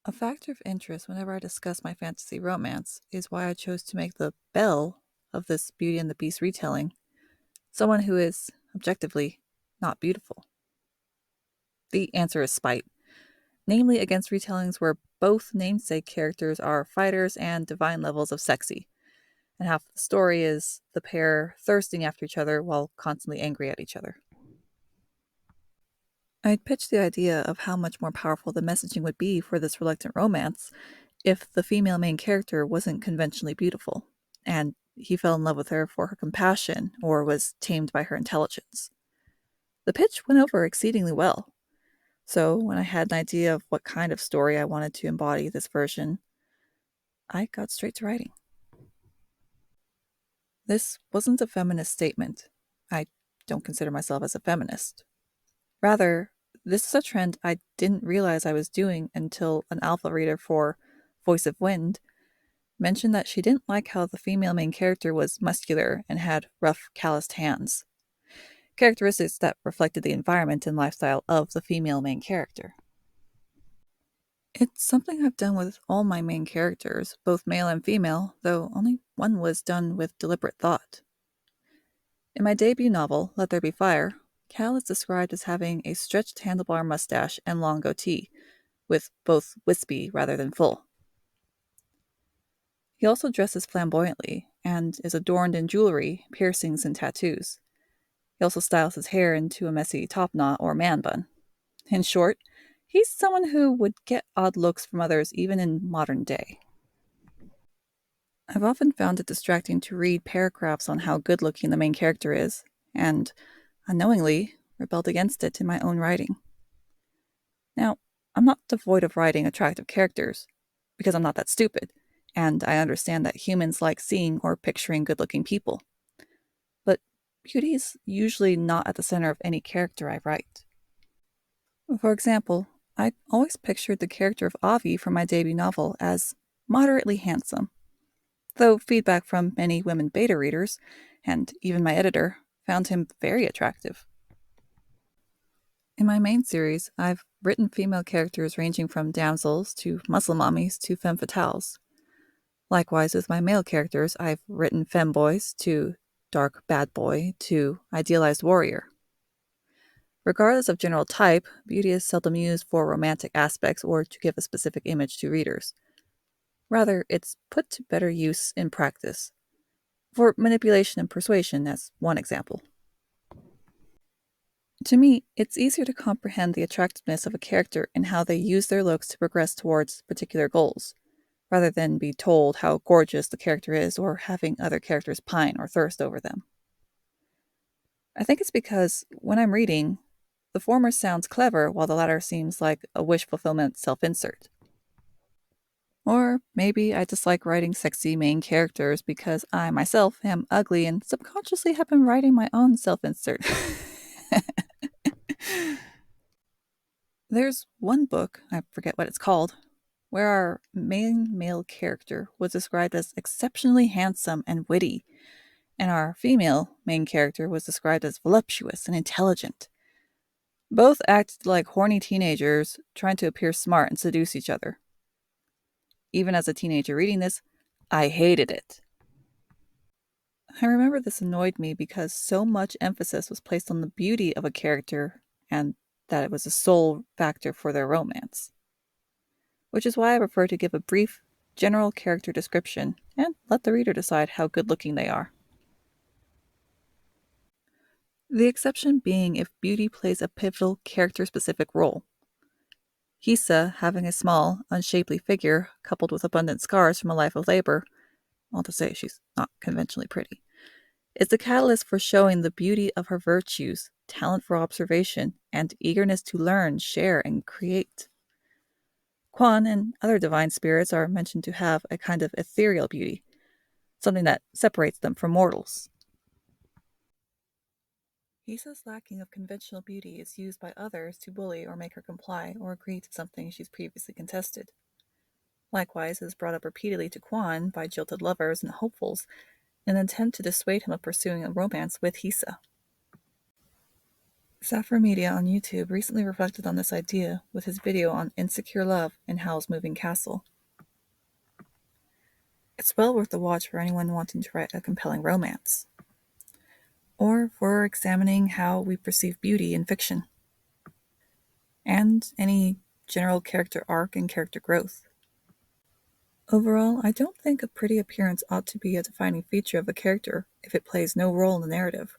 A factor of interest whenever I discuss my fantasy romance is why I chose to make the Belle of this Beauty and the Beast retelling someone who is, objectively, not beautiful. The answer is spite, namely against retellings where both namesake characters are fighters and divine levels of sexy, and half the story is the pair thirsting after each other while constantly angry at each other. I'd pitched the idea of how much more powerful the messaging would be for this reluctant romance if the female main character wasn't conventionally beautiful, and he fell in love with her for her compassion or was tamed by her intelligence. The pitch went over exceedingly well, so when I had an idea of what kind of story I wanted to embody this version, I got straight to writing. This wasn't a feminist statement. I don't consider myself as a feminist. Rather, this is a trend I didn't realize I was doing until an alpha reader for Voice of Wind mentioned that she didn't like how the female main character was muscular and had rough, calloused hands, characteristics that reflected the environment and lifestyle of the female main character. It's something I've done with all my main characters, both male and female, though only one was done with deliberate thought. In my debut novel, Let There Be Fire, Cal is described as having a stretched handlebar mustache and long goatee, with both wispy rather than full. He also dresses flamboyantly and is adorned in jewelry, piercings, and tattoos. He also styles his hair into a messy top knot or man bun. In short, he's someone who would get odd looks from others even in modern day. I've often found it distracting to read paragraphs on how good looking the main character is, and unknowingly rebelled against it in my own writing. Now, I'm not devoid of writing attractive characters, because I'm not that stupid, and I understand that humans like seeing or picturing good looking people. But beauty is usually not at the center of any character I write. For example, I always pictured the character of Avi from my debut novel as moderately handsome, though feedback from many women beta readers, and even my editor, found him very attractive. In my main series, I've written female characters ranging from damsels to muscle mommies to femme fatales. Likewise, with my male characters, I've written femboys to dark bad boy to idealized warrior. Regardless of general type, beauty is seldom used for romantic aspects or to give a specific image to readers. Rather, it's put to better use in practice, for manipulation and persuasion, as one example. To me, it's easier to comprehend the attractiveness of a character in how they use their looks to progress towards particular goals, rather than be told how gorgeous the character is or having other characters pine or thirst over them. I think it's because, when I'm reading, the former sounds clever while the latter seems like a wish fulfillment self-insert. Or maybe I dislike writing sexy main characters because I myself am ugly and subconsciously have been writing my own self-insert. There's one book, I forget what it's called, where our main male character was described as exceptionally handsome and witty, and our female main character was described as voluptuous and intelligent. Both acted like horny teenagers trying to appear smart and seduce each other. Even as a teenager reading this, I hated it. I remember this annoyed me because so much emphasis was placed on the beauty of a character and that it was a sole factor for their romance. Which is why I prefer to give a brief, general character description and let the reader decide how good looking they are. The exception being if beauty plays a pivotal character-specific role. Hisa, having a small, unshapely figure coupled with abundant scars from a life of labor, all to say she's not conventionally pretty, is the catalyst for showing the beauty of her virtues, talent for observation, and eagerness to learn, share, and create. Quan and other divine spirits are mentioned to have a kind of ethereal beauty, something that separates them from mortals. Hisa's lacking of conventional beauty is used by others to bully or make her comply or agree to something she's previously contested. Likewise, it is brought up repeatedly to Quan by jilted lovers and hopefuls in an attempt to dissuade him of pursuing a romance with Hisa. Sappho Media on YouTube recently reflected on this idea with his video on insecure love in Howl's Moving Castle. It's well worth the watch for anyone wanting to write a compelling romance, or for examining how we perceive beauty in fiction, and any general character arc and character growth. Overall, I don't think a pretty appearance ought to be a defining feature of a character if it plays no role in the narrative.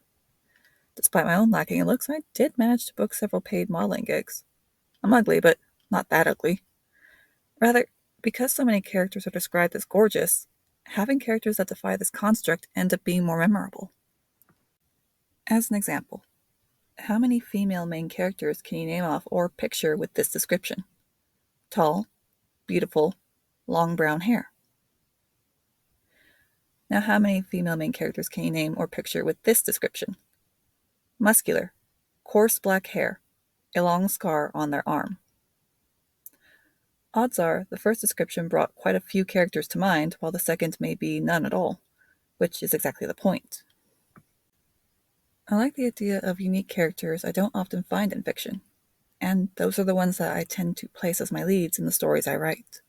Despite my own lacking in looks, I did manage to book several paid modeling gigs. I'm ugly, but not that ugly. Rather, because so many characters are described as gorgeous, having characters that defy this construct end up being more memorable. As an example, how many female main characters can you name off or picture with this description? Tall, beautiful, long brown hair. Now, how many female main characters can you name or picture with this description? Muscular, coarse black hair, a long scar on their arm. Odds are the first description brought quite a few characters to mind, while the second may be none at all, which is exactly the point. I like the idea of unique characters I don't often find in fiction, and those are the ones that I tend to place as my leads in the stories I write.